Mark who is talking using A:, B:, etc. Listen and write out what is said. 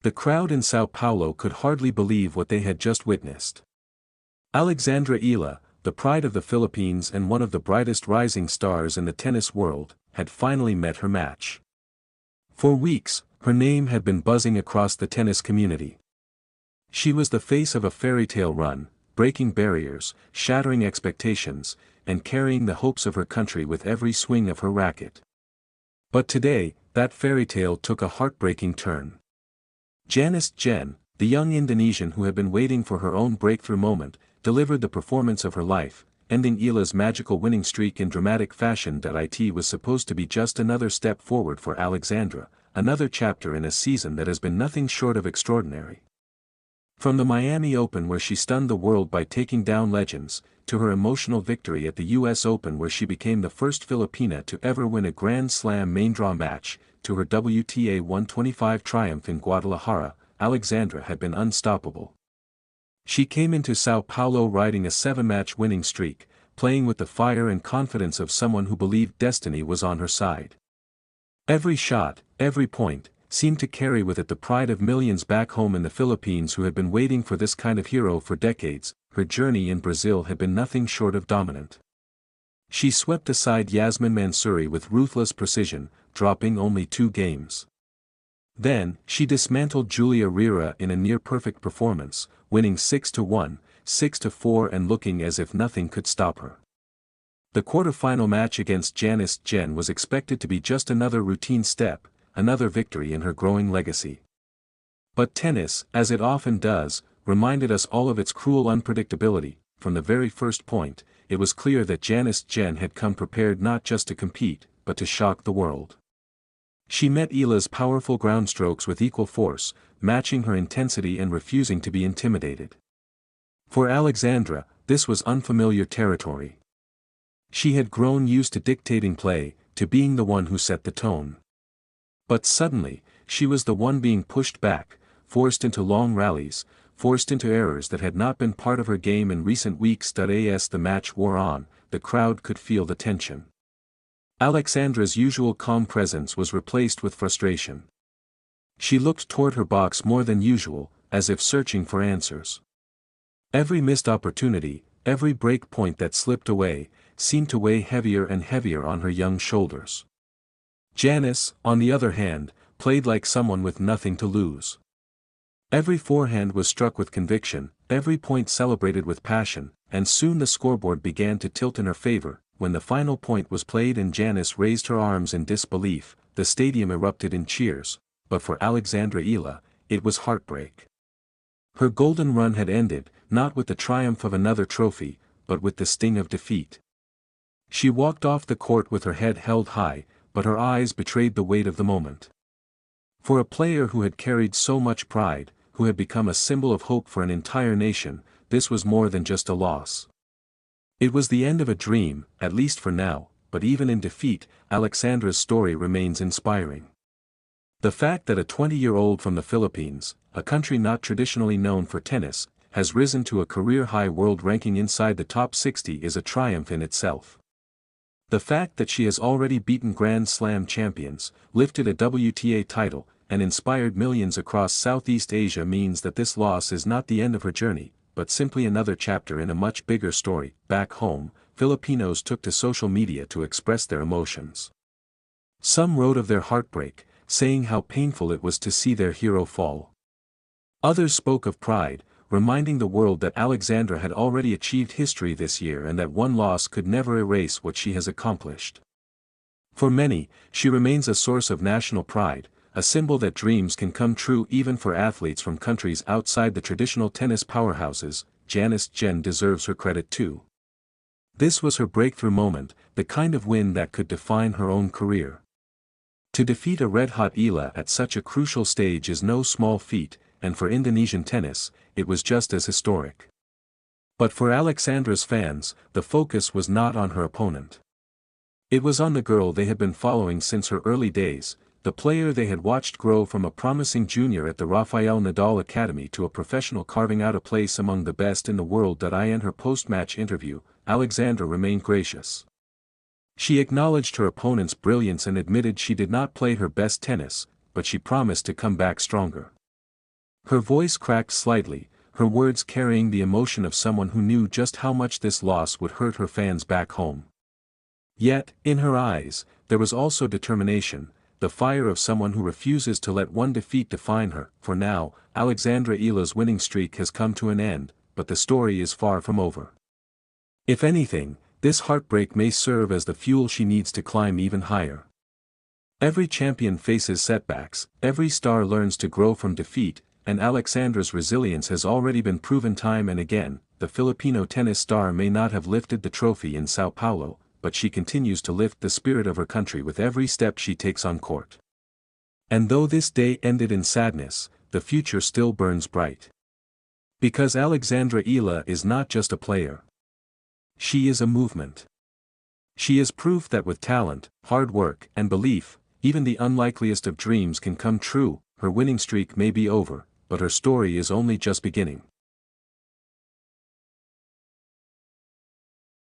A: The crowd in Sao Paulo could hardly believe what they had just witnessed. Alexandra Eala, the pride of the Philippines and one of the brightest rising stars in the tennis world, had finally met her match. For weeks, her name had been buzzing across the tennis community. She was the face of a fairy tale run, breaking barriers, shattering expectations, and carrying the hopes of her country with every swing of her racket. But today, that fairy tale took a heartbreaking turn. J.Tjen, the young Indonesian who had been waiting for her own breakthrough moment, delivered the performance of her life, ending Eala's magical winning streak in dramatic fashion. It was supposed to be just another step forward for Alexandra, another chapter in a season that has been nothing short of extraordinary. From the Miami Open where she stunned the world by taking down legends, to her emotional victory at the US Open where she became the first Filipina to ever win a Grand Slam main draw match, to her WTA 125 triumph in Guadalajara, Alexandra had been unstoppable. She came into Sao Paulo riding a 7-match winning streak, playing with the fire and confidence of someone who believed destiny was on her side. Every shot, every point, seemed to carry with it the pride of millions back home in the Philippines who had been waiting for this kind of hero for decades. Her journey in Brazil had been nothing short of dominant. She swept aside Yasmin Mansouri with ruthless precision, dropping only 2 games. Then, she dismantled Julia Rira in a near-perfect performance, winning 6-1, 6-4 and looking as if nothing could stop her. The quarterfinal match against J.Tjen was expected to be just another routine step, another victory in her growing legacy. But tennis, as it often does, reminded us all of its cruel unpredictability. From the very first point, it was clear that J.Tjen had come prepared not just to compete, but to shock the world. She met Eala's powerful ground strokes with equal force, matching her intensity and refusing to be intimidated. For Alexandra, this was unfamiliar territory. She had grown used to dictating play, to being the one who set the tone. But suddenly, she was the one being pushed back, forced into long rallies, forced into errors that had not been part of her game in recent weeks. As the match wore on, the crowd could feel the tension. Alexandra's usual calm presence was replaced with frustration. She looked toward her box more than usual, as if searching for answers. Every missed opportunity, every break point that slipped away, seemed to weigh heavier and heavier on her young shoulders. Janice, on the other hand, played like someone with nothing to lose. Every forehand was struck with conviction, every point celebrated with passion, and soon the scoreboard began to tilt in her favor. When the final point was played and Janice raised her arms in disbelief, the stadium erupted in cheers, but for Alexandra Eala, it was heartbreak. Her golden run had ended, not with the triumph of another trophy, but with the sting of defeat. She walked off the court with her head held high, but her eyes betrayed the weight of the moment. For a player who had carried so much pride, who had become a symbol of hope for an entire nation, this was more than just a loss. It was the end of a dream, at least for now, but even in defeat, Alexandra's story remains inspiring. The fact that a 20-year-old from the Philippines, a country not traditionally known for tennis, has risen to a career-high world ranking inside the top 60 is a triumph in itself. The fact that she has already beaten Grand Slam champions, lifted a WTA title, and inspired millions across Southeast Asia means that this loss is not the end of her journey, but simply another chapter in a much bigger story. Back home, Filipinos took to social media to express their emotions. Some wrote of their heartbreak, saying how painful it was to see their hero fall. Others spoke of pride, reminding the world that Alexandra had already achieved history this year and that one loss could never erase what she has accomplished. For many, she remains a source of national pride, a symbol that dreams can come true even for athletes from countries outside the traditional tennis powerhouses. J.Tjen deserves her credit too. This was her breakthrough moment, the kind of win that could define her own career. To defeat a red-hot Eala at such a crucial stage is no small feat, and for Indonesian tennis, it was just as historic. But for Alexandra's fans, the focus was not on her opponent. It was on the girl they had been following since her early days, the player they had watched grow from a promising junior at the Rafael Nadal Academy to a professional carving out a place among the best in the world. In her post-match interview, Alexandra remained gracious. She acknowledged her opponent's brilliance and admitted she did not play her best tennis, but she promised to come back stronger. Her voice cracked slightly, her words carrying the emotion of someone who knew just how much this loss would hurt her fans back home. Yet, in her eyes, there was also determination, the fire of someone who refuses to let one defeat define her. For now, Alexandra Eala's winning streak has come to an end, but the story is far from over. If anything, this heartbreak may serve as the fuel she needs to climb even higher. Every champion faces setbacks, every star learns to grow from defeat, and Alexandra's resilience has already been proven time and again. The Filipino tennis star may not have lifted the trophy in Sao Paulo, but she continues to lift the spirit of her country with every step she takes on court. And though this day ended in sadness, the future still burns bright. Because Alexandra Eala is not just a player. She is a movement. She is proof that with talent, hard work, and belief, even the unlikeliest of dreams can come true. Her winning streak may be over, but her story is only just beginning.